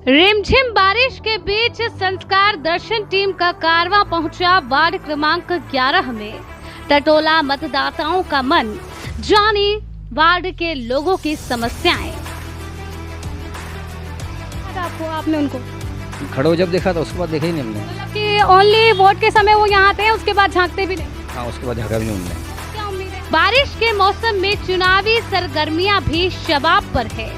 रिमझिम बारिश के बीच संस्कार दर्शन टीम का कारवां पहुंचा वार्ड क्रमांक 11 में। टटोला मतदाताओं का मन, जानी वार्ड के लोगों की समस्याएं। आपने उनको खड़ो जब देखा था, उसके बाद देखा ही नहीं हमने। मतलब कि ओनली वोट के समय वो यहाँ आते हैं, उसके बाद झांकते भी नहीं? हाँ, उसके बाद झाँका भी नहीं हमने। क्या उम्मीद है? बारिश के मौसम में चुनावी सरगर्मियां भी शबाब पर है।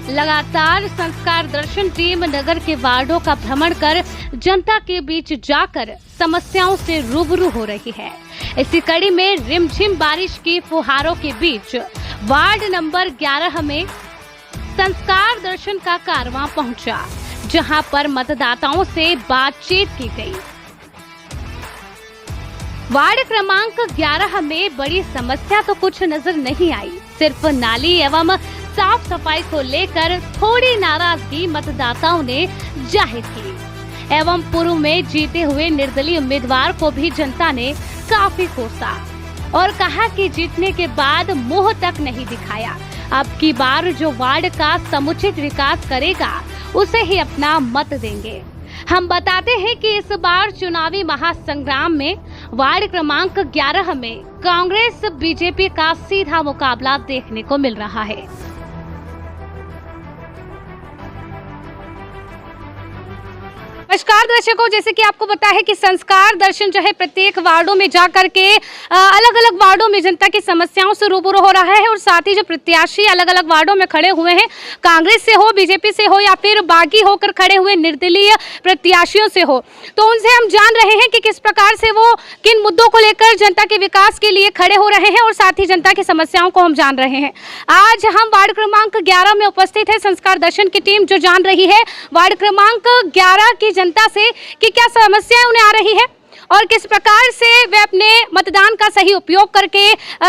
लगातार संस्कार दर्शन टीम नगर के वार्डों का भ्रमण कर जनता के बीच जाकर समस्याओं से रूबरू हो रही है। इसी कड़ी में रिमझिम बारिश की फुहारों के बीच वार्ड नंबर 11 में संस्कार दर्शन का कारवां पहुंचा, जहां पर मतदाताओं से बातचीत की गई। वार्ड क्रमांक 11 में बड़ी समस्या तो कुछ नजर नहीं आई, सिर्फ नाली एवं साफ सफाई को लेकर थोड़ी नाराजगी मतदाताओं ने जाहिर की एवं पूर्व में जीते हुए निर्दलीय उम्मीदवार को भी जनता ने काफी कोसा और कहा कि जीतने के बाद मुंह तक नहीं दिखाया। अब की बार जो वार्ड का समुचित विकास करेगा उसे ही अपना मत देंगे। हम बताते हैं कि इस बार चुनावी महासंग्राम में वार्ड क्रमांक 11 में कांग्रेस बीजेपी का सीधा मुकाबला देखने को मिल रहा है। नमस्कार दर्शकों, जैसे कि आपको पता है कि संस्कार दर्शन जो है प्रत्येक वार्डों में जा करके अलग अलग वार्डों में जनता की समस्याओं से रूबरू हो रहा है और साथ ही जो प्रत्याशी अलग अलग वार्डों में खड़े हुए हैं, कांग्रेस से हो, बीजेपी से हो या फिर बागी होकर खड़े हुए निर्दलीय प्रत्याशियों से हो, तो उनसे हम जान रहे हैं कि किस प्रकार से वो किन मुद्दों को लेकर जनता के विकास के लिए खड़े हो रहे हैं और साथ ही जनता की समस्याओं को हम जान रहे हैं। आज हम वार्ड क्रमांक 11 में उपस्थित है संस्कार दर्शन की टीम, जो जान रही है वार्ड क्रमांक 11 की जनता से कि क्या समस्याएं उन्हें आ रही है और किस प्रकार से वे अपने मतदान का सही उपयोग करके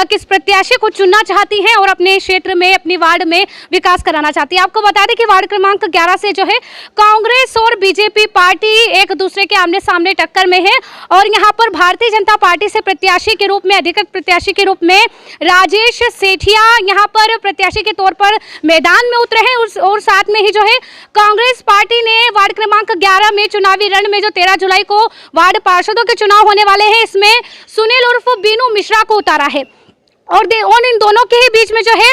किस प्रत्याशी को चुनना चाहती हैं और अपने क्षेत्र में, अपनी वार्ड में विकास कराना चाहती है। आपको बता दें कि वार्ड क्रमांक 11 से जो है कांग्रेस और बीजेपी पार्टी एक दूसरे के आमने सामने टक्कर में है और यहाँ पर भारतीय जनता पार्टी से प्रत्याशी के रूप में, अधिकृत प्रत्याशी के रूप में राजेश सेठिया यहाँ पर प्रत्याशी के तौर पर मैदान में उतरे हैं और साथ में ही जो है कांग्रेस पार्टी ने वार्ड क्रमांक 11 में चुनावी रण में जो 13 जुलाई को वार्ड पार्षदों के चुनाव होने वाले हैं, इसमें सुनील उर्फ बीनू मिश्रा को उतारा है और इन दोनों के ही बीच में जो है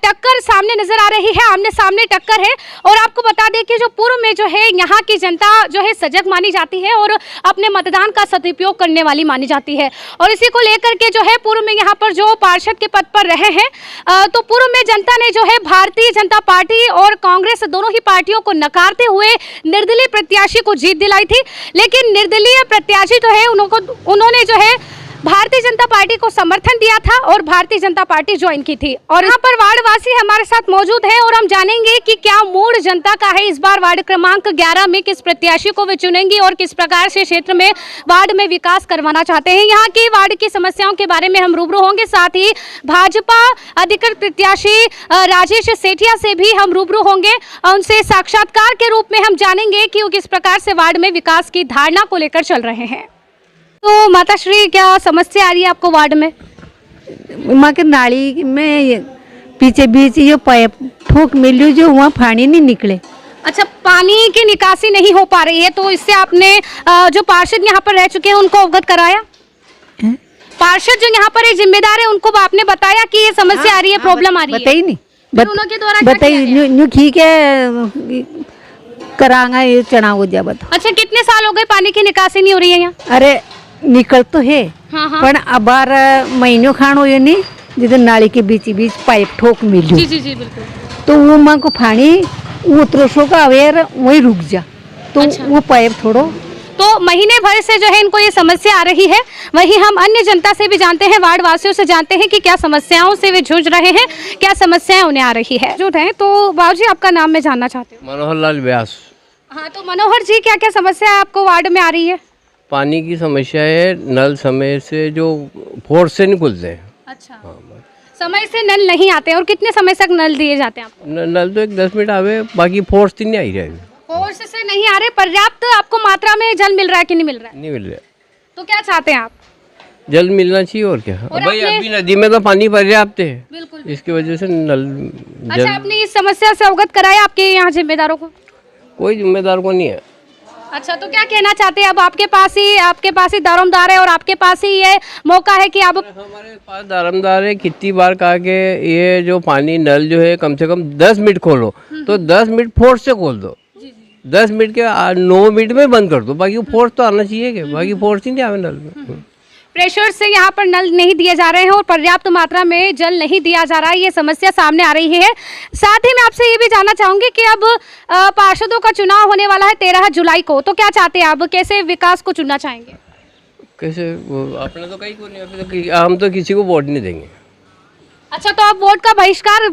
टक्कर सामने नजर आ रही है, आमने सामने टक्कर है। और आपको बता दें कि जो पूर्व में जो है यहाँ की जनता जो है सजग मानी जाती है और अपने मतदान का सदुपयोग करने वाली मानी जाती है और इसी को लेकर के जो है पूर्व में यहाँ पर जो पार्षद के पद पर रहे हैं, तो पूर्व में जनता ने जो है भारतीय जनता पार्टी और कांग्रेस दोनों ही पार्टियों को नकारते हुए निर्दलीय प्रत्याशी को जीत दिलाई थी। लेकिन निर्दलीय प्रत्याशी जो है उन्होंने जो है भारतीय जनता पार्टी को समर्थन दिया था और भारतीय जनता पार्टी ज्वाइन की थी। और यहाँ पर वार्डवासी हमारे साथ मौजूद हैं और हम जानेंगे कि क्या मूड जनता का है इस बार वार्ड क्रमांक 11 में, किस प्रत्याशी को वे चुनेंगी और किस प्रकार से क्षेत्र में वार्ड में विकास करवाना चाहते हैं। यहाँ की वार्ड की समस्याओं के बारे में हम रूबरू होंगे, साथ ही भाजपा अधिकृत प्रत्याशी राजेश सेठिया से भी हम रूबरू होंगे। उनसे साक्षात्कार के रूप में हम जानेंगे कि वो किस प्रकार से वार्ड में विकास की धारणा को लेकर चल रहे हैं। तो माता श्री, क्या समस्या आ रही है आपको वार्ड में? वहाँ के नाली में पीछे बीच ये पाइप ठोक मिली जो वहाँ पानी नहीं निकले। अच्छा, पानी की निकासी नहीं हो पा रही है, तो इससे आपने जो पार्षद यहाँ पर रह चुके हैं उनको अवगत कराया? पार्षद जो यहाँ पर एक जिम्मेदार है उनको आपने बताया कि ये समस्या आ रही है, प्रॉब्लम आ रही है? बताइए नहीं, उनके द्वारा बताइए ठीक है करांगा ये चना हो जाए, बताओ। अच्छा, कितने साल हो गए पानी की निकासी नहीं हो रही है यहाँ? अरे निकल तो है, हाँ हाँ। पर अब महीनों खान हो नहीं जिधर नाली के बीच पाइप ठोक मिली। जी जी जी बिल्कुल। तो वो माँ को पानी उतरसों का अवेयर वही रुक जा, तो अच्छा। वो पाइप छोड़ो। तो महीने भर से जो है इनको ये समस्या आ रही है। वहीं हम अन्य जनता से भी जानते हैं, वार्ड वासियों से जानते हैं कि क्या समस्याओं से वे जूझ रहे हैं, क्या समस्याएं उन्हें आ रही है। जो है तो बाबूजी, आपका नाम मैं जानना चाहती हूँ। मनोहर लाल व्यास। हाँ, तो मनोहर जी, क्या क्या समस्या आपको वार्ड में आ रही है? पानी की समस्या है, नल समय से जो फोर्स से नहीं खुलते हैं। अच्छा, हाँ, समय से नल नहीं आते हैं और कितने समय तक नल दिए जाते हैं आपको? नल तो एक 10 मिनट आवे, बाकी फोर्स तो नहीं आई रही। फोर्स से नहीं आ रहे, पर्याप्त आपको मात्रा में जल मिल रहा है कि नहीं मिल रहा है? नहीं मिल रहा। तो क्या चाहते हैं आप? जल मिलना चाहिए और क्या। और भाई आपने- अभी नदी में तो पानी पर्याप्त है, बिल्कुल। इसकी वजह से नल अच्छा, जल आपने इस समस्या से अवगत कराया आपके यहाँ जिम्मेदारों को? कोई जिम्मेदार को नहीं है। अच्छा, तो क्या कहना चाहते हैं? अब आपके पास ही दारोमदार है और आपके पास ही ये मौका है कि आप हमारे पास दारोमदार है, कितनी बार कहा कि ये जो पानी नल जो है कम से कम 10 मिनट खोलो, तो 10 मिनट फोर्स से खोल दो, 10 मिनट के 9 मिनट में बंद कर दो, बाकी फोर्स तो आना चाहिए कि बाकी फोर्स ही नहीं आवे नल में। प्रेशर से यहाँ पर नल नहीं दिए जा रहे हैं और पर्याप्त मात्रा में जल नहीं दिया जा रहा है, ये समस्या सामने आ रही है। साथ ही मैं आपसे ये भी जानना चाहूंगी कि अब पार्षदों का चुनाव होने वाला है 13 जुलाई को, तो क्या चाहते हैं आप? कैसे विकास को चुनना चाहेंगे? कैसे? आपने तो कहीं को नहीं, अभी तो हम तो किसी को वोट नहीं देंगे। अच्छा, तो आप वोट का बहिष्कार,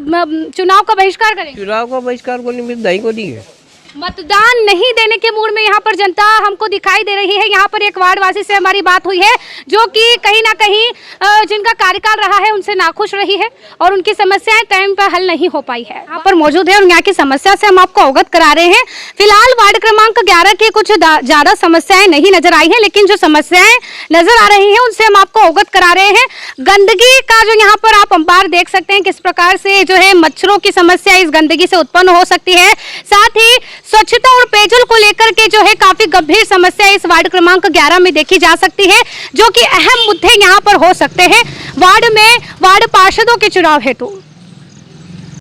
चुनाव का बहिष्कार करेंगे? चुनाव का बहिष्कार को नहीं, मेरी दाई को नहीं है। मतदान नहीं देने के मूड में यहाँ पर जनता हमको दिखाई दे रही है। यहाँ पर एक वार्डवासी से हमारी बात हुई है जो कि कहीं ना कहीं जिनका कार्यकाल रहा है उनसे नाखुश रही है और उनकी समस्याएं टाइम पर हल नहीं हो पाई है। यहाँ पर मौजूद है और यहाँ की समस्या से हम आपको अवगत करा रहे हैं। फिलहाल वार्ड क्रमांक 11 की कुछ ज्यादा समस्याएं नहीं नजर आई है, लेकिन जो समस्याएं नजर आ रही है उनसे हम आपको अवगत करा रहे हैं। गंदगी का जो यहाँ पर आप अंबार देख सकते हैं, किस प्रकार से जो है मच्छरों की समस्या इस गंदगी से उत्पन्न हो सकती है। साथ ही स्वच्छता और पेयजल को लेकर के जो है काफी गंभीर समस्या इस वार्ड क्रमांक 11 में देखी जा सकती है, जो कि अहम मुद्दे यहाँ पर हो सकते हैं वार्ड पार्षदों के चुनाव हेतु।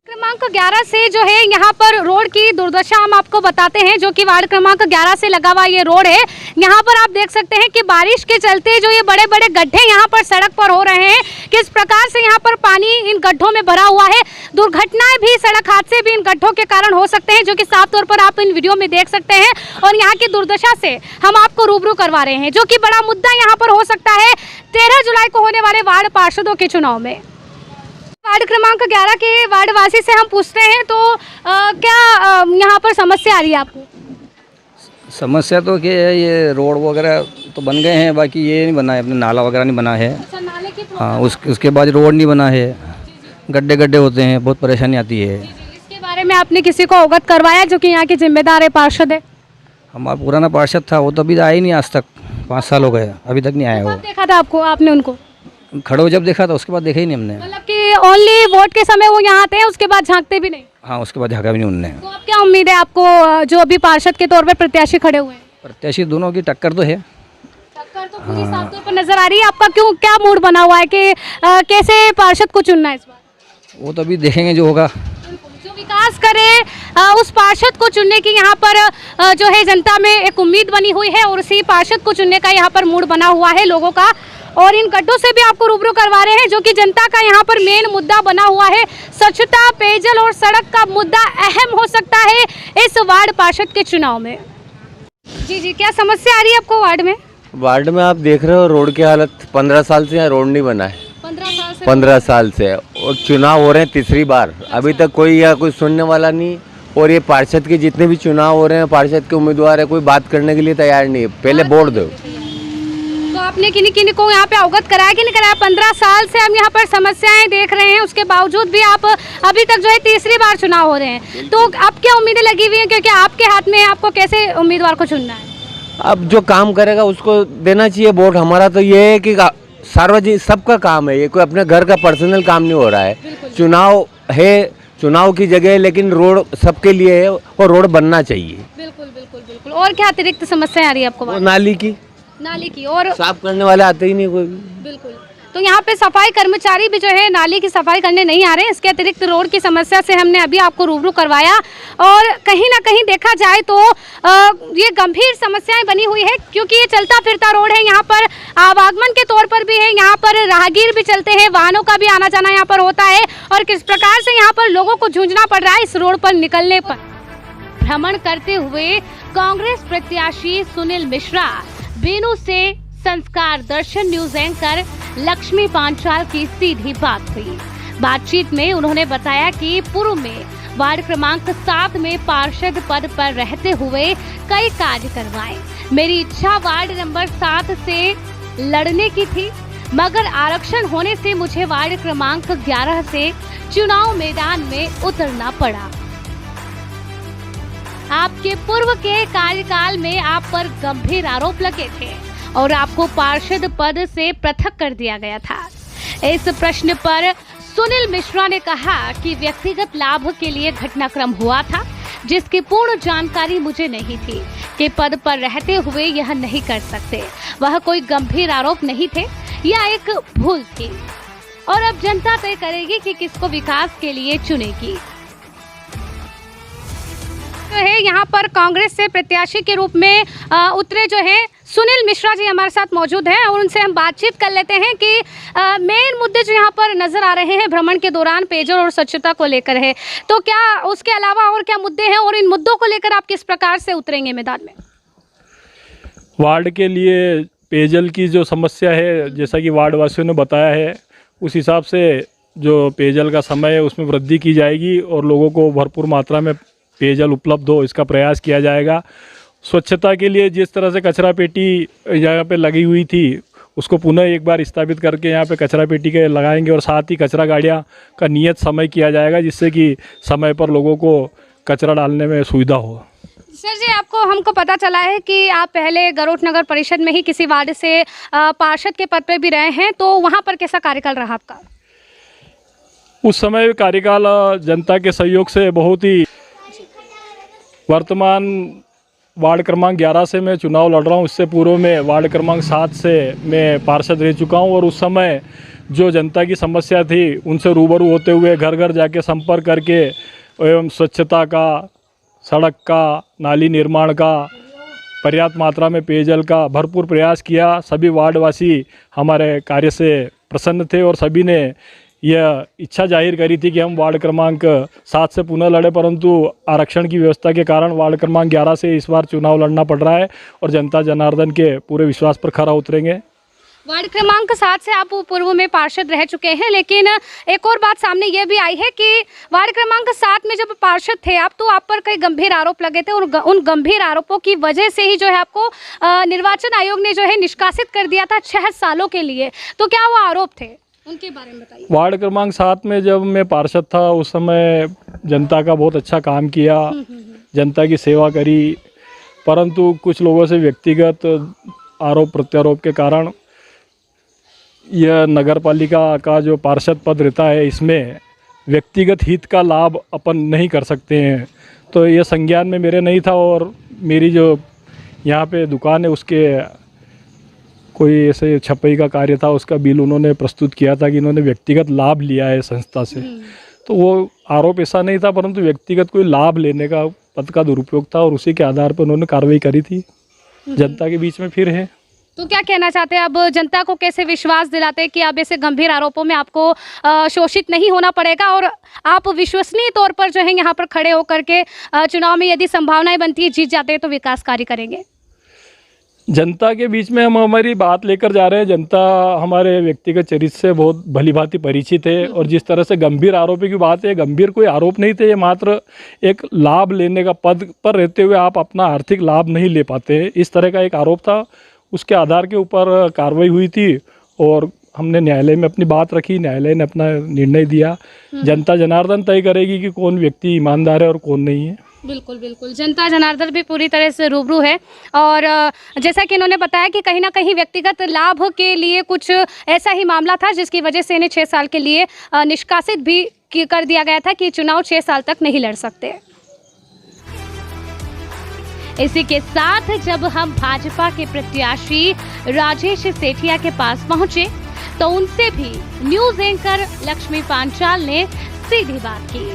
क्रमांक 11 से जो है यहाँ पर रोड की दुर्दशा हम आपको बताते हैं, जो कि वार्ड क्रमांक 11 से लगा हुआ ये रोड है। यहाँ पर आप देख सकते हैं कि बारिश के चलते जो ये बड़े बड़े गड्ढे यहाँ पर सड़क पर हो रहे हैं, किस प्रकार से यहाँ पर पानी इन गड्ढों में भरा हुआ है। दुर्घटनाएं भी, सड़क हादसे भी इन गड्ढों के कारण हो सकते हैं, जो कि साफ तौर पर आप इन वीडियो में देख सकते हैं। और यहाँ की दुर्दशा से हम आपको रूबरू करवा रहे हैं, जो कि बड़ा मुद्दा यहाँ पर हो सकता है 13 जुलाई को होने वाले वार्ड पार्षदों के चुनाव में। वार्ड क्रमांक 11 के वार्डवासी से हम पूछते हैं तो क्या यहाँ पर समस्या आ रही है आपको? समस्या तो क्या है, ये रोड वगैरह तो बन गए हैं, बाकी ये नहीं बना है, अपने नाला वगैरह नहीं बना है। अच्छा, नाले की हाँ, उसके बाद रोड नहीं बना है, गड्ढे गड्ढे होते हैं, बहुत परेशानी आती है। इसके बारे में आपने किसी को अवगत करवाया जो कि यहाँ के जिम्मेदार है, पार्षद है? हमारा पुराना पार्षद था, वो तो अभी आया ही नहीं, आज तक 5 साल हो गए, अभी तक नहीं आया वो। कब देखा था आपने उनको? खड़ो जब देखा था उसके बाद देखा ही नहीं हमने। मतलब कि ओनली वोट के समय वो यहाँ आते हैं, उसके बाद झांकते भी नहीं? हाँ, उसके बाद झाँका भी नहीं उनने। तो अब क्या उम्मीद है आपको, जो अभी पार्षद के तौर पर प्रत्याशी खड़े हुए हैं? प्रत्याशी दोनों की टक्कर तो है। टक्कर तो पूरी साफ तौर पर नजर आ रही है। आपका क्या मूड बना हुआ है कि कैसे पार्षद को चुनना है इस बार? वो तो अभी देखेंगे जो होगा। जो विकास करे उस पार्षद को चुनने की यहाँ पर जो है जनता में एक उम्मीद बनी हुई है और उसी पार्षद को चुनने का यहाँ पर मूड बना हुआ है लोगों का। और इन गड्ढों से भी आपको रूबरू करवा रहे हैं, जो कि जनता का यहाँ पर मेन मुद्दा बना हुआ है। स्वच्छता, पेयजल और सड़क का मुद्दा अहम हो सकता है इस वार्ड पार्षद के चुनाव में। जी, क्या समस्या आ रही है आपको वार्ड में? वार्ड में आप देख रहे हो रोड की हालत, 15 साल से यहाँ रोड नहीं बना है। 15 साल से और चुनाव हो रहे हैं तीसरी बार, अभी तक कोई या कोई सुनने वाला नहीं। और ये पार्षद के जितने भी चुनाव हो रहे हैं, पार्षद के उम्मीदवार है, कोई बात करने के लिए तैयार नहीं है। पहले वोट दो। तो आपने किन्हीं को यहाँ पे अवगत कराया कि नहीं कराया? 15 साल से हम यहाँ पर समस्याएं देख रहे हैं, उसके बावजूद भी आप अभी तक जो है तीसरी बार चुनाव हो रहे हैं, तो अब क्या उम्मीदें लगी हुई हैं? क्योंकि आपके हाथ में है, आपको कैसे उम्मीदवार को चुनना है? अब जो काम करेगा उसको देना चाहिए वोट। हमारा तो ये है कि सार्वजनिक सबका काम है, ये कोई अपने घर का पर्सनल काम नहीं हो रहा है। चुनाव है, चुनाव की जगह है, लेकिन रोड सबके लिए है और रोड बनना चाहिए। बिल्कुल। और क्या अतिरिक्त समस्या आ रही है आपको? नाली की और साफ करने वाले आते ही नहीं कोई। बिल्कुल। तो यहाँ पे सफाई कर्मचारी भी जो है नाली की सफाई करने नहीं आ रहे हैं। इसके अतिरिक्त रोड की समस्या से हमने अभी आपको रूबरू करवाया और कहीं ना कहीं देखा जाए तो ये गंभीर समस्याएं बनी हुई है, क्योंकि ये चलता फिरता रोड है। यहाँ पर आवागमन के तौर पर भी है, यहाँ पर राहगीर भी चलते हैं, वाहनों का भी आना जाना यहाँ पर होता है और किस प्रकार से यहाँ पर लोगों को जूझना पड़ रहा है इस रोड पर निकलने पर। भ्रमण करते हुए कांग्रेस प्रत्याशी सुनील मिश्रा बेनू से संस्कार दर्शन न्यूज एंकर लक्ष्मी पांचाल की सीधी बात हुई। बातचीत में उन्होंने बताया कि पूर्व में वार्ड क्रमांक 7 में पार्षद पद पर रहते हुए कई कार्य करवाए। मेरी इच्छा वार्ड नंबर 7 से लड़ने की थी, मगर आरक्षण होने से मुझे वार्ड क्रमांक 11 से चुनाव मैदान में उतरना पड़ा। आपके पूर्व के कार्यकाल में आप पर गंभीर आरोप लगे थे और आपको पार्षद पद से पृथक कर दिया गया था। इस प्रश्न पर सुनील मिश्रा ने कहा कि व्यक्तिगत लाभ के लिए घटनाक्रम हुआ था, जिसकी पूर्ण जानकारी मुझे नहीं थी कि पद पर रहते हुए यह नहीं कर सकते। वह कोई गंभीर आरोप नहीं थे, यह एक भूल थी और अब जनता तय करेगी कि किसको विकास के लिए चुनेगी। जो है यहाँ पर कांग्रेस से प्रत्याशी के रूप में उतरे जो है सुनील मिश्रा जी हमारे साथ मौजूद हैं और उनसे हम बातचीत कर लेते हैं कि मेन मुद्दे जो यहाँ पर नजर आ रहे हैं भ्रमण के दौरान पेयजल और स्वच्छता को लेकर है, तो क्या उसके अलावा और क्या मुद्दे हैं और इन मुद्दों को लेकर आप किस प्रकार से उतरेंगे मैदान में? वार्ड के लिए पेयजल की जो समस्या है, जैसा कि वार्ड वासियों ने बताया है, उस हिसाब से जो पेयजल का समय है उसमें वृद्धि की जाएगी और लोगों को भरपूर मात्रा में पेयजल उपलब्ध हो इसका प्रयास किया जाएगा। स्वच्छता के लिए जिस तरह से कचरा पेटी यहाँ पे लगी हुई थी उसको पुनः एक बार स्थापित करके यहाँ पे कचरा पेटी के लगाएंगे और साथ ही कचरा गाड़ियाँ का नियत समय किया जाएगा जिससे कि समय पर लोगों को कचरा डालने में सुविधा हो। सर जी, हमको पता चला है कि आप पहले गरोठ नगर परिषद में ही किसी वार्ड से पार्षद के पद पे भी रहे हैं, तो वहाँ पर कैसा कार्यकाल रहा आपका? उस समय कार्यकाल जनता के सहयोग से बहुत ही, वर्तमान वार्ड क्रमांक 11 से मैं चुनाव लड़ रहा हूँ, इससे पूर्व में वार्ड क्रमांक 7 से मैं पार्षद रह चुका हूँ और उस समय जो जनता की समस्या थी उनसे रूबरू होते हुए घर घर जाके संपर्क करके एवं स्वच्छता का, सड़क का, नाली निर्माण का, पर्याप्त मात्रा में पेयजल का भरपूर प्रयास किया। सभी वार्डवासी हमारे कार्य से प्रसन्न थे और सभी ने यह इच्छा जाहिर करी थी कि हम वार्ड क्रमांक 7 से पुनः लड़े, परंतु आरक्षण की व्यवस्था के कारण वार्ड क्रमांक 11 से इस बार चुनाव लड़ना पड़ रहा है और जनता जनार्दन के पूरे विश्वास पर खरा उतरेंगे। वार्ड क्रमांक 7 से आप पूर्व में पार्षद रह चुके हैं, लेकिन एक और बात सामने ये भी आई है कि वार्ड क्रमांक 7 में जब पार्षद थे आप, तो आप पर कई गंभीर आरोप लगे थे और उन गंभीर आरोपों की वजह से ही जो है आपको निर्वाचन आयोग ने जो है निष्कासित कर दिया था 6 सालों के लिए। तो क्या वो आरोप थे, उनके बारे में बताइए। वार्ड क्रमांक 7 में जब मैं पार्षद था उस समय जनता का बहुत अच्छा काम किया, जनता की सेवा करी, परंतु कुछ लोगों से व्यक्तिगत आरोप प्रत्यारोप के कारण यह नगर पालिका का जो पार्षद पद रहता है इसमें व्यक्तिगत हित का लाभ अपन नहीं कर सकते हैं, तो यह संज्ञान में मेरे नहीं था और मेरी जो यहाँ पे दुकान है उसके कोई ऐसे छपाई का कार्य था, उसका बिल उन्होंने प्रस्तुत किया था कि इन्होंने व्यक्तिगत लाभ लिया है संस्था से, तो वो आरोप ऐसा नहीं था, परंतु व्यक्तिगत कोई लाभ लेने का पद का दुरुपयोग था और उसी के आधार पर उन्होंने कार्रवाई करी थी। जनता के बीच में फिर है। तो क्या कहना चाहते हैं, अब जनता को कैसे विश्वास दिलाते हैं कि अब ऐसे गंभीर आरोपों में आपको शोषित नहीं होना पड़ेगा और आप विश्वसनीय तौर पर जो है यहाँ पर खड़े होकर के चुनाव में यदि संभावनाएं बनती है जीत जाते हैं तो विकास कार्य करेंगे? जनता के बीच में हम हमारी बात लेकर जा रहे हैं। जनता हमारे व्यक्तिगत चरित्र से बहुत भलीभांति परिचित है और जिस तरह से गंभीर आरोपों की बात है, गंभीर कोई आरोप नहीं थे, ये मात्र एक लाभ लेने का, पद पर रहते हुए आप अपना आर्थिक लाभ नहीं ले पाते, इस तरह का एक आरोप था। उसके आधार के ऊपर कार्रवाई हुई थी और हमने न्यायालय में अपनी बात रखी, न्यायालय ने अपना निर्णय दिया। जनता जनार्दन तय करेगी कि कौन व्यक्ति ईमानदार है और कौन नहीं है। बिल्कुल बिल्कुल, जनता जनार्दन भी पूरी तरह से रूबरू है और जैसा कि इन्होंने बताया कि कहीं ना कहीं व्यक्तिगत लाभ के लिए कुछ ऐसा ही मामला था जिसकी वजह से इन्हें 6 साल के लिए निष्कासित भी कर दिया गया था कि चुनाव 6 साल तक नहीं लड़ सकते। इसी के साथ जब हम भाजपा के प्रत्याशी राजेश सेठिया के पास पहुंचे तो उनसे भी न्यूज एंकर लक्ष्मी पांचाल ने सीधी बात की।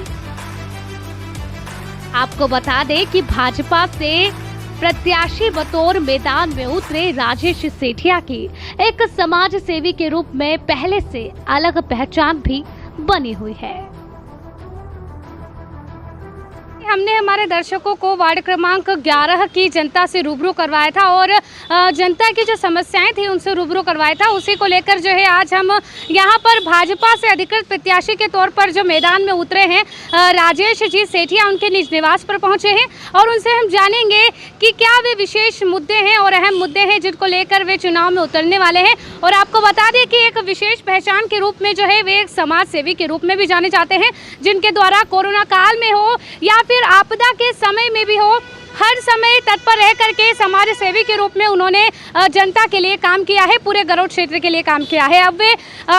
आपको बता दें कि भाजपा से प्रत्याशी बतौर मैदान में उतरे राजेश सेठिया की एक समाज सेवी के रूप में पहले से अलग पहचान भी बनी हुई है। हमने हमारे दर्शकों को वार्ड क्रमांक 11 की जनता से रूबरू करवाया था और जनता की जो समस्याएं थी उनसे रूबरू करवाया था। उसी को लेकर जो है आज हम यहां पर भाजपा से अधिकृत प्रत्याशी के तौर पर जो मैदान में उतरे हैं राजेश जी सेठिया, उनके निज निवास पर पहुंचे हैं और उनसे हम जानेंगे कि क्या वे विशेष मुद्दे हैं और अहम मुद्दे हैं जिनको लेकर वे चुनाव में उतरने वाले हैं। और आपको बता दें कि एक विशेष पहचान के रूप में जो है वे एक समाज सेवी के रूप में भी जाने जाते हैं, जिनके द्वारा कोरोना काल में हो या फिर आपदा के समय में भी हो, हर समय तत्पर रह करके समाज सेवी के रूप में उन्होंने जनता के लिए काम किया है, पूरे गरोठ क्षेत्र के लिए काम किया है। अब वे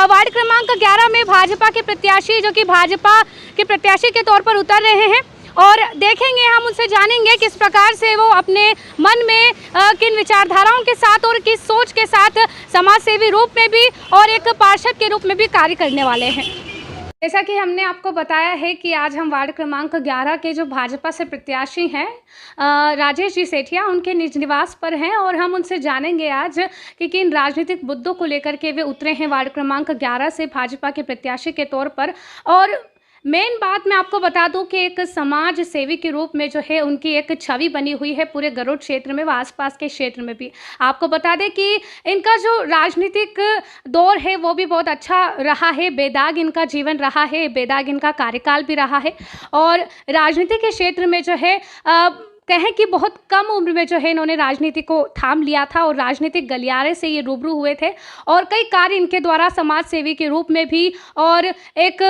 वार्ड क्रमांक 11 में भाजपा के प्रत्याशी, जो कि भाजपा के प्रत्याशी के तौर पर उतर रहे हैं और देखेंगे हम हम उनसे जानेंगे किस प्रकार से वो अपने मन में किन विचारधाराओं के साथ और किस सोच के साथ समाज सेवी रूप में भी और एक पार्षद के रूप में भी कार्य करने वाले हैं। जैसा कि हमने आपको बताया है कि आज हम वार्ड क्रमांक 11 के जो भाजपा से प्रत्याशी हैं राजेश जी सेठिया, उनके निज निवास पर हैं और हम उनसे जानेंगे आज कि किन राजनीतिक मुद्दों को लेकर के वे उतरे हैं वार्ड क्रमांक 11 से भाजपा के प्रत्याशी के तौर पर। और मेन बात मैं आपको बता दूं कि एक समाज सेवी के रूप में जो है उनकी एक छवि बनी हुई है पूरे गरुड़ क्षेत्र में व आसपास के क्षेत्र में भी। आपको बता दें कि इनका जो राजनीतिक दौर है वो भी बहुत अच्छा रहा है, बेदाग इनका जीवन रहा है, बेदाग इनका कार्यकाल भी रहा है और राजनीति के क्षेत्र में जो है कहें कि बहुत कम उम्र में जो है इन्होंने राजनीति को थाम लिया था और राजनीतिक गलियारे से ये रूबरू हुए थे और कई कार्य इनके द्वारा समाज सेवी के रूप में भी और एक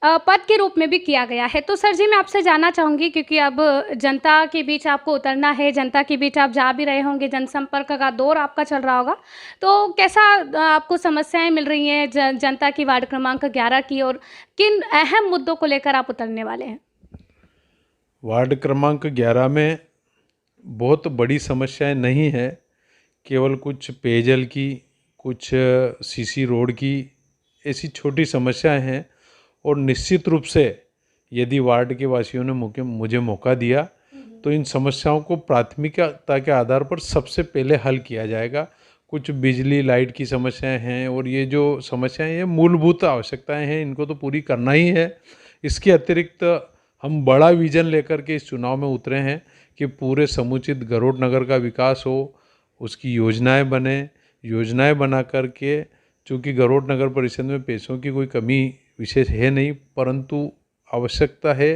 पद के रूप में भी किया गया है। तो सर जी मैं आपसे जानना चाहूँगी, क्योंकि अब जनता के बीच आपको उतरना है, जनता के बीच आप जा भी रहे होंगे, जनसंपर्क का दौर आपका चल रहा होगा, तो कैसा आपको समस्याएं मिल रही हैं जनता की वार्ड क्रमांक 11 की और किन अहम मुद्दों को लेकर आप उतरने वाले हैं? वार्ड क्रमांक 11 में बहुत बड़ी समस्याएं नहीं है, केवल कुछ पेयजल की, कुछ सीसी रोड की ऐसी छोटी समस्याएं हैं और निश्चित रूप से यदि वार्ड के वासियों ने मुझे मौका दिया तो इन समस्याओं को प्राथमिकता के आधार पर सबसे पहले हल किया जाएगा। कुछ बिजली लाइट की समस्याएं हैं और ये जो समस्याएं हैं मूलभूत आवश्यकताएं हैं, इनको तो पूरी करना ही है। इसके अतिरिक्त हम बड़ा विजन लेकर के इस चुनाव में उतरे हैं कि पूरे समुचित गरुड़ नगर का विकास हो, उसकी योजनाएं बने, योजनाएं बना करके, चूँकि गरुड़ नगर परिषद में पैसों की कोई कमी विशेष है नहीं, परंतु आवश्यकता है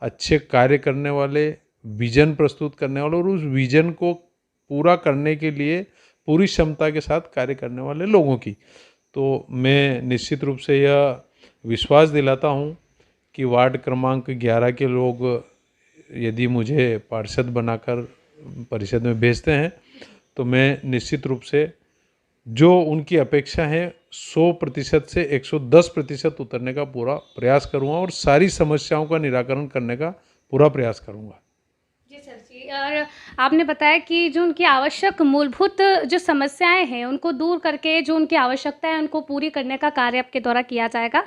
अच्छे कार्य करने वाले, विजन प्रस्तुत करने वाले और उस विजन को पूरा करने के लिए पूरी क्षमता के साथ कार्य करने वाले लोगों की। तो मैं निश्चित रूप से यह विश्वास दिलाता हूँ कि वार्ड क्रमांक 11 के लोग यदि मुझे पार्षद बनाकर परिषद में भेजते हैं तो मैं निश्चित रूप से जो उनकी अपेक्षा है 100% से 110% उतरने का पूरा प्रयास करूँगा और सारी समस्याओं का निराकरण करने का पूरा प्रयास करूँगा। जी सर जी, और आपने बताया कि जो उनकी आवश्यक मूलभूत जो समस्याएं हैं उनको दूर करके जो उनकी आवश्यकता है उनको पूरी करने का कार्य आपके द्वारा किया जाएगा।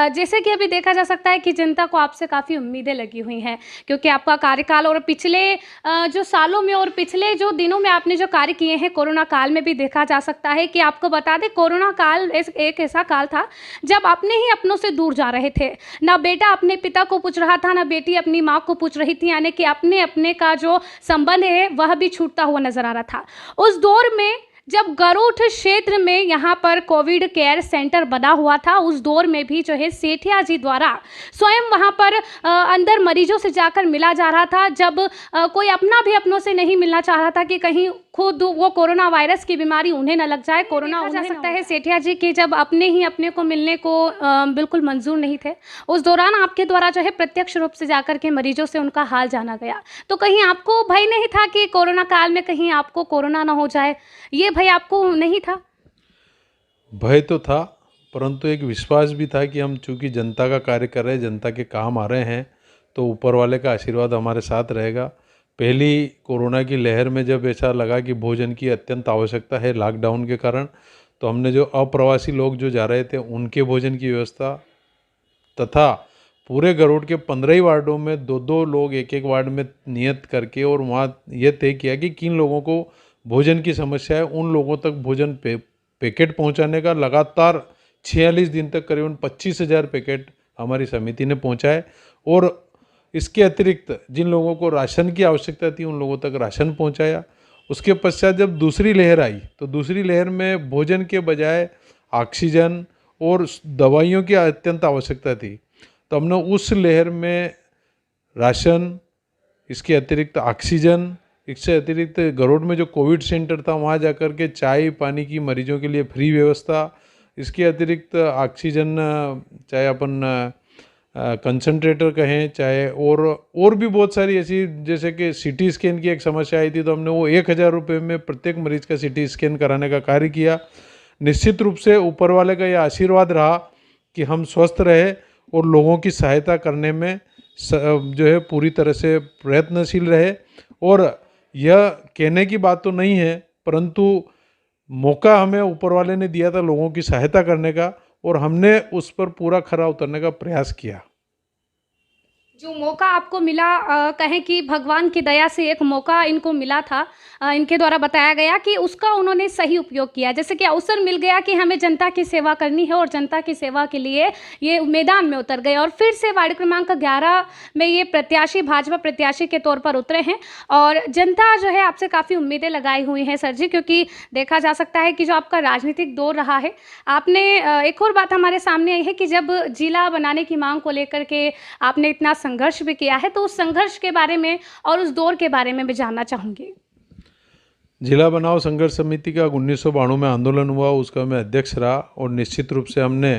जैसे कि अभी देखा जा सकता है कि जनता को आपसे काफ़ी उम्मीदें लगी हुई हैं, क्योंकि आपका कार्यकाल और पिछले जो सालों में और पिछले जो दिनों में आपने जो कार्य किए हैं कोरोना काल में भी देखा जा सकता है कि आपको बता दें कोरोना काल एक ऐसा काल था जब अपने ही अपनों से दूर जा रहे थे। ना बेटा अपने पिता को पूछ रहा था, ना बेटी अपनी माँ को पूछ रही थी, यानी कि अपने का जो संबंध है वह भी छूटता हुआ नजर आ रहा था। उस दौर में जब गरुड़ क्षेत्र में यहाँ पर कोविड केयर सेंटर बना हुआ था, उस दौर में भी जो है सेठिया जी द्वारा स्वयं वहाँ पर अंदर मरीजों से जाकर मिला जा रहा था। जब कोई अपना भी अपनों से नहीं मिलना चाह रहा था कि कहीं खुद वो कोरोना वायरस की बीमारी उन्हें न लग जाए, कोरोना हो सकता है सेठिया जी के जब अपने ही अपने को मिलने को बिल्कुल मंजूर नहीं थे, उस दौरान आपके द्वारा जो है प्रत्यक्ष रूप से जाकर के मरीजों से उनका हाल जाना गया। तो कहीं आपको भय नहीं था कि कोरोना काल में कहीं आपको कोरोना ना हो जाए? ये भय आपको नहीं था? भय तो था, परंतु एक विश्वास भी था कि हम चूँकि जनता का कार्य कर रहे हैं, जनता के काम आ रहे हैं, तो ऊपर वाले का आशीर्वाद हमारे साथ रहेगा। पहली कोरोना की लहर में जब ऐसा लगा कि भोजन की अत्यंत आवश्यकता है लॉकडाउन के कारण, तो हमने जो अप्रवासी लोग जो जा रहे थे उनके भोजन की व्यवस्था तथा पूरे गरुड़ के 15 ही वार्डों में 2-2 लोग एक वार्ड में नियत करके और वहाँ ये तय किया कि किन लोगों को भोजन की समस्या है उन लोगों तक भोजन पैकेट पहुँचाने का। लगातार 46 दिन तक करीबन 25,000 पैकेट हमारी समिति ने पहुँचाए और इसके अतिरिक्त जिन लोगों को राशन की आवश्यकता थी उन लोगों तक राशन पहुंचाया। उसके पश्चात जब दूसरी लहर आई तो दूसरी लहर में भोजन के बजाय ऑक्सीजन और दवाइयों की अत्यंत आवश्यकता थी, तो हमने उस लहर में राशन, इसके अतिरिक्त ऑक्सीजन, इससे अतिरिक्त गरुड़ में जो कोविड सेंटर था वहाँ जाकर के चाय पानी की मरीजों के लिए फ्री व्यवस्था, इसके अतिरिक्त ऑक्सीजन चाहे अपन कंसंट्रेटर कहें चाहे और भी बहुत सारी ऐसी, जैसे कि सीटी स्कैन की एक समस्या आई थी तो हमने वो 1,000 रुपये में प्रत्येक मरीज का सीटी स्कैन कराने का कार्य किया। निश्चित रूप से ऊपर वाले का यह आशीर्वाद रहा कि हम स्वस्थ रहे और लोगों की सहायता करने में जो है पूरी तरह से प्रयत्नशील रहे। और यह कहने की बात तो नहीं है, परंतु मौका हमें ऊपर वाले ने दिया था लोगों की सहायता करने का, और हमने उस पर पूरा खरा उतरने का प्रयास किया। जो मौका आपको मिला, कहें कि भगवान की दया से एक मौका इनको मिला था, इनके द्वारा बताया गया कि उसका उन्होंने सही उपयोग किया। जैसे कि अवसर मिल गया कि हमें जनता की सेवा करनी है और जनता की सेवा के लिए ये मैदान में उतर गए और फिर से वार्ड क्रमांक 11 में ये प्रत्याशी, भाजपा प्रत्याशी के तौर पर उतरे हैं। और जनता जो है आपसे काफ़ी उम्मीदें लगाई हुई हैं सर जी, क्योंकि देखा जा सकता है कि जो आपका राजनीतिक दौर रहा है, आपने एक और बात हमारे सामने आई है कि जब जिला बनाने की मांग को लेकर के आपने इतना संघर्ष भी किया है, तो उस संघर्ष के बारे में और उस दौर के बारे में भी जानना चाहूँगी। जिला बनाओ संघर्ष समिति का 1992 में आंदोलन हुआ, उसका मैं अध्यक्ष रहा, और निश्चित रूप से हमने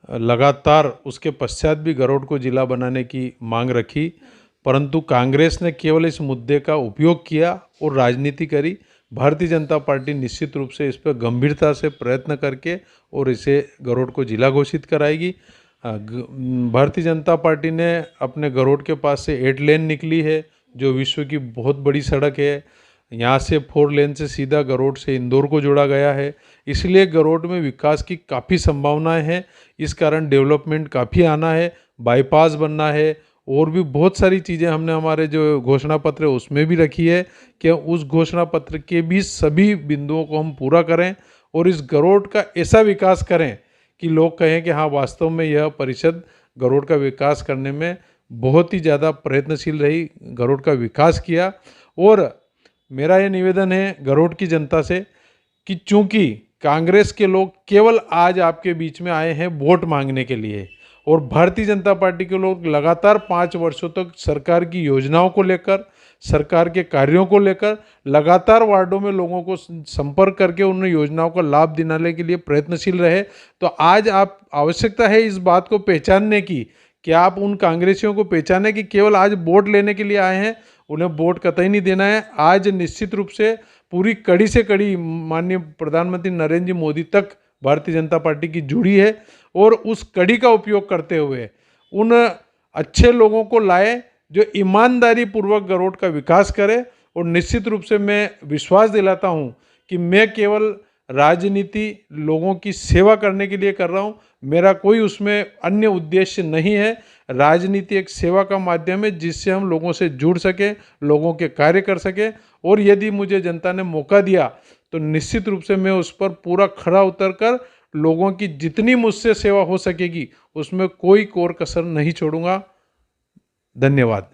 लगातार उसके पश्चात भी गरोड को जिला बनाने की मांग रखी, परंतु कांग्रेस ने केवल इस मुद्दे का उपयोग किया और राजनीति करी। भारतीय जनता पार्टी निश्चित रूप से इस पर गंभीरता से प्रयत्न करके और इसे गरोड को जिला घोषित कराएगी। भारतीय जनता पार्टी ने अपने गरोड के पास से 8 लेन निकली है, जो विश्व की बहुत बड़ी सड़क है। यहाँ से 4 लेन से सीधा गरोड से इंदौर को जोड़ा गया है, इसलिए गरोड में विकास की काफ़ी संभावनाएं हैं। इस कारण डेवलपमेंट काफ़ी आना है, बाईपास बनना है, और भी बहुत सारी चीज़ें हमने हमारे जो घोषणा पत्र है उसमें भी रखी है कि उस घोषणा पत्र के भी सभी बिंदुओं को हम पूरा करें और इस गरोड का ऐसा विकास करें कि लोग कहें कि हाँ, वास्तव में यह परिषद गरोड का विकास करने में बहुत ही ज़्यादा प्रयत्नशील रही, गरोड का विकास किया। और मेरा ये निवेदन है गरोड की जनता से कि चूंकि कांग्रेस के लोग केवल आज आपके बीच में आए हैं वोट मांगने के लिए, और भारतीय जनता पार्टी के लोग लगातार 5 वर्षों तक सरकार की योजनाओं को लेकर, सरकार के कार्यों को लेकर लगातार वार्डों में लोगों को संपर्क करके उन योजनाओं का लाभ दिलाने के लिए प्रयत्नशील रहे, तो आज आप आवश्यकता है इस बात को पहचानने की कि आप उन कांग्रेसियों को पहचाने कि केवल आज वोट लेने के लिए आए हैं, उन्हें वोट कतई नहीं देना है। आज निश्चित रूप से पूरी कड़ी से कड़ी माननीय प्रधानमंत्री नरेंद्र जी मोदी तक भारतीय जनता पार्टी की जुड़ी है, और उस कड़ी का उपयोग करते हुए उन अच्छे लोगों को लाए जो ईमानदारी पूर्वक गरोड का विकास करे। और निश्चित रूप से मैं विश्वास दिलाता हूं कि मैं केवल राजनीति लोगों की सेवा करने के लिए कर रहा हूं, मेरा कोई उसमें अन्य उद्देश्य नहीं है। राजनीति एक सेवा का माध्यम है जिससे हम लोगों से जुड़ सकें, लोगों के कार्य कर सकें, और यदि मुझे जनता ने मौका दिया तो निश्चित रूप से मैं उस पर पूरा खरा उतर कर लोगों की जितनी मुझसे सेवा हो सकेगी उसमें कोई कोर कसर नहीं छोड़ूंगा। धन्यवाद।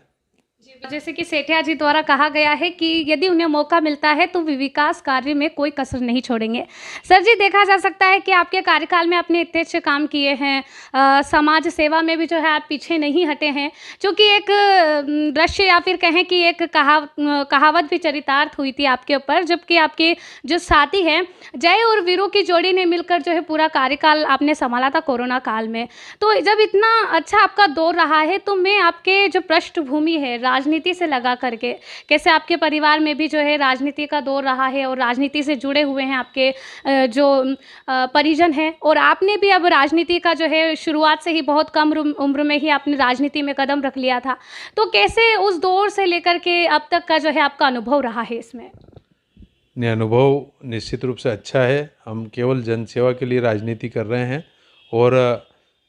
जैसे कि सेठिया जी द्वारा कहा गया है कि यदि उन्हें मौका मिलता है तो वे विकास कार्य में कोई कसर नहीं छोड़ेंगे। सर जी, देखा जा सकता है कि आपके कार्यकाल में आपने इतने अच्छे काम किए हैं, समाज सेवा में भी जो है आप पीछे नहीं हटे हैं, जो कि एक दृश्य या फिर कहें कि एक कहावत भी चरितार्थ हुई थी आपके ऊपर, जबकि आपके जो साथी हैं जय और वीरू की जोड़ी ने मिलकर जो है पूरा कार्यकाल आपने संभाला था कोरोना काल में। तो जब इतना अच्छा आपका दौर रहा है, तो मैं आपके जो पृष्ठभूमि है राजनीति से लगा करके, कैसे आपके परिवार में भी जो है राजनीति का दौर रहा है और राजनीति से जुड़े हुए हैं आपके जो परिजन हैं, और आपने भी अब राजनीति का जो है शुरुआत से ही बहुत कम उम्र में ही आपने राजनीति में कदम रख लिया था, तो कैसे उस दौर से लेकर के अब तक का जो है आपका अनुभव रहा है इसमें? नहीं, अनुभव निश्चित रूप से अच्छा है। हम केवल जनसेवा के लिए राजनीति कर रहे हैं, और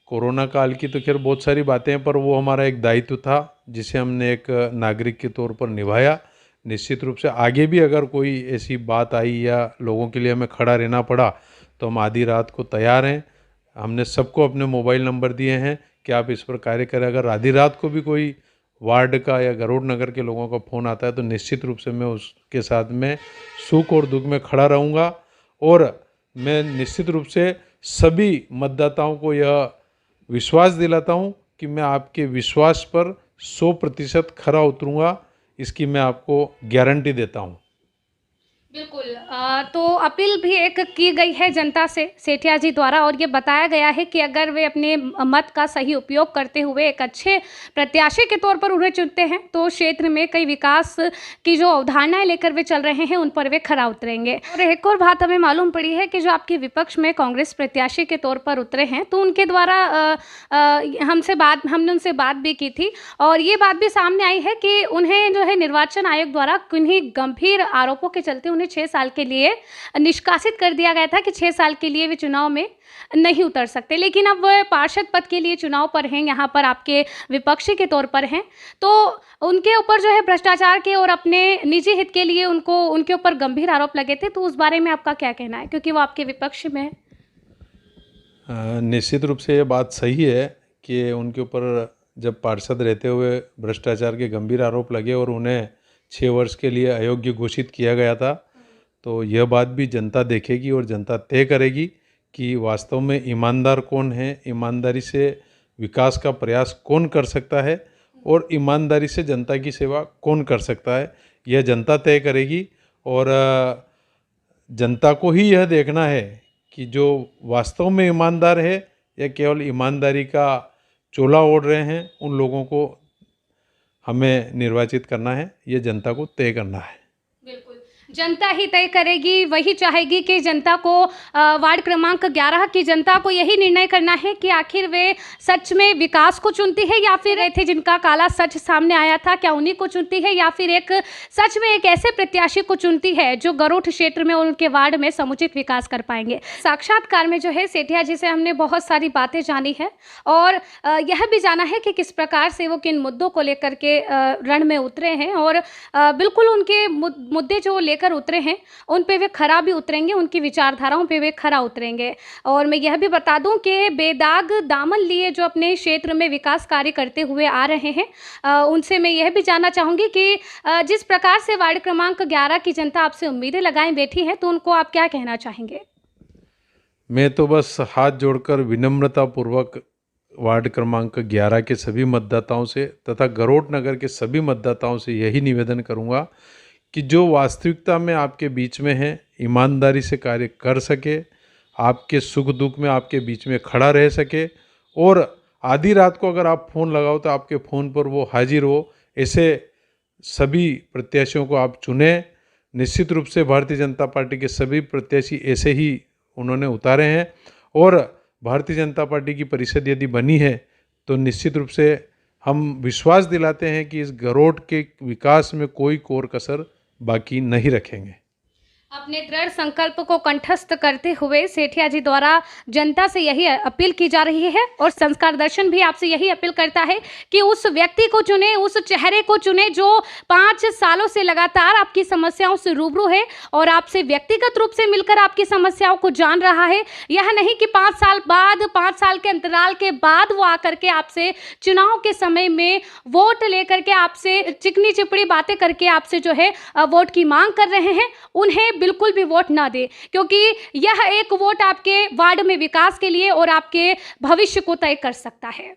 कोरोना काल की तो खैर बहुत सारी बातें हैं, पर वो हमारा एक दायित्व था जिसे हमने एक नागरिक के तौर पर निभाया। निश्चित रूप से आगे भी अगर कोई ऐसी बात आई या लोगों के लिए हमें खड़ा रहना पड़ा तो हम आधी रात को तैयार हैं। हमने सबको अपने मोबाइल नंबर दिए हैं कि आप इस पर कार्य करें। अगर आधी रात को भी कोई वार्ड का या गरोड नगर के लोगों का फ़ोन आता है तो निश्चित रूप से मैं उसके साथ में सुख और दुख में खड़ा रहूँगा, और मैं निश्चित रूप से सभी मतदाताओं को यह विश्वास दिलाता हूं कि मैं आपके विश्वास पर 100% खरा उतरूंगा, इसकी मैं आपको गारंटी देता हूं। बिल्कुल। तो अपील भी एक की गई है जनता से सेठिया जी द्वारा, और ये बताया गया है कि अगर वे अपने मत का सही उपयोग करते हुए एक अच्छे प्रत्याशी के तौर पर उन्हें चुनते हैं तो क्षेत्र में कई विकास की जो अवधारणाएं लेकर वे चल रहे हैं उन पर वे खरा उतरेंगे। और एक और बात हमें मालूम पड़ी है कि जो आपके विपक्ष में कांग्रेस प्रत्याशी के तौर पर उतरे हैं तो उनके द्वारा हमने उनसे बात भी की थी और ये बात भी सामने आई है कि उन्हें जो है निर्वाचन आयोग द्वारा किन्हीं गंभीर आरोपों के चलते उन्हें 6 साल के लिए निष्कासित कर दिया गया था कि 6 साल के लिए वे चुनाव में नहीं उतर सकते। लेकिन अब वह पार्षद पद के लिए चुनाव पर हैं, यहाँ पर आपके विपक्षी के तौर पर हैं, तो उनके ऊपर जो है भ्रष्टाचार के और अपने निजी हित के लिए उनके ऊपर गंभीर आरोप लगे थे। तो उस बारे में आपका क्या कहना है, क्योंकि वो आपके विपक्ष में है? निश्चित रूप से ये बात सही है कि उनके ऊपर जब पार्षद रहते हुए भ्रष्टाचार के गंभीर आरोप लगे और उन्हें 6 वर्ष के लिए अयोग्य घोषित किया गया था, तो यह बात भी जनता देखेगी और जनता तय करेगी कि वास्तव में ईमानदार कौन है, ईमानदारी से विकास का प्रयास कौन कर सकता है और ईमानदारी से जनता की सेवा कौन कर सकता है, यह जनता तय करेगी। और जनता को ही यह देखना है कि जो वास्तव में ईमानदार है या केवल ईमानदारी का चोला ओढ़ रहे हैं, उन लोगों को हमें निर्वाचित करना है, ये जनता को तय करना है। बिल्कुल, जनता ही तय करेगी, वही चाहेगी कि जनता को वार्ड क्रमांक 11 की जनता को यही निर्णय करना है कि आखिर वे सच में विकास को चुनती है या फिर थे जिनका काला सच सामने आया था, क्या उन्हीं को चुनती है या फिर एक सच में एक ऐसे प्रत्याशी को चुनती है जो गरोठ क्षेत्र में और उनके वार्ड में समुचित विकास कर पाएंगे। साक्षात्कार में जो है सेठिया जी से हमने बहुत सारी बातें जानी है और यह भी जाना है कि किस प्रकार से वो किन मुद्दों को लेकर के रण में उतरे हैं और बिल्कुल उनके मुद्दे जो लेकर उतरे हैं उन पे वे खरा भी उतरेंगे, उनकी विचारधाराओं पे वे खरा उतरेंगे। और मैं यह भी बता दूं कि बेदाग दामन लिए जो अपने क्षेत्र में विकास कार्य करते हुए आ रहे हैं, उनसे मैं यह भी जानना चाहूँगी कि जिस प्रकार से वार्ड क्रमांक 11 की जनता आपसे उम्मीदें लगाए बैठी है तो उनको आप क्या कहना चाहेंगे? मैं तो बस हाथ जोड़कर विनम्रतापूर्वक वार्ड क्रमांक 11 के सभी मतदाताओं से तथा गरोठ नगर के सभी मतदाताओं से यही निवेदन करूंगा कि जो वास्तविकता में आपके बीच में है, ईमानदारी से कार्य कर सके, आपके सुख दुख में आपके बीच में खड़ा रह सके और आधी रात को अगर आप फ़ोन लगाओ तो आपके फ़ोन पर वो हाजिर हो, ऐसे सभी प्रत्याशियों को आप चुनें। निश्चित रूप से भारतीय जनता पार्टी के सभी प्रत्याशी ऐसे ही उन्होंने उतारे हैं और भारतीय जनता पार्टी की परिषद यदि बनी है तो निश्चित रूप से हम विश्वास दिलाते हैं कि इस गरोठ के विकास में कोई कोर कसर बाकी नहीं रखेंगे। अपने दृढ़ संकल्प को कंठस्थ करते हुए सेठिया जी द्वारा जनता से यही अपील की जा रही है और संस्कार दर्शन भी आपसे यही अपील करता है कि उस व्यक्ति को चुने, उस चेहरे को चुने जो 5 सालों से लगातार आपकी समस्याओं से रूबरू है और आपसे व्यक्तिगत रूप से मिलकर आपकी समस्याओं को जान रहा है। यह नहीं कि 5 साल बाद, 5 साल के अंतराल के बाद वो आकर के आपसे चुनाव के समय में वोट लेकर के आपसे चिकनी चिपड़ी बातें करके आपसे जो है वोट की मांग कर रहे हैं, उन्हें बिल्कुल भी वोट ना दे, क्योंकि यह एक वोट आपके वार्ड में विकास के लिए और आपके भविष्य को तय कर सकता है।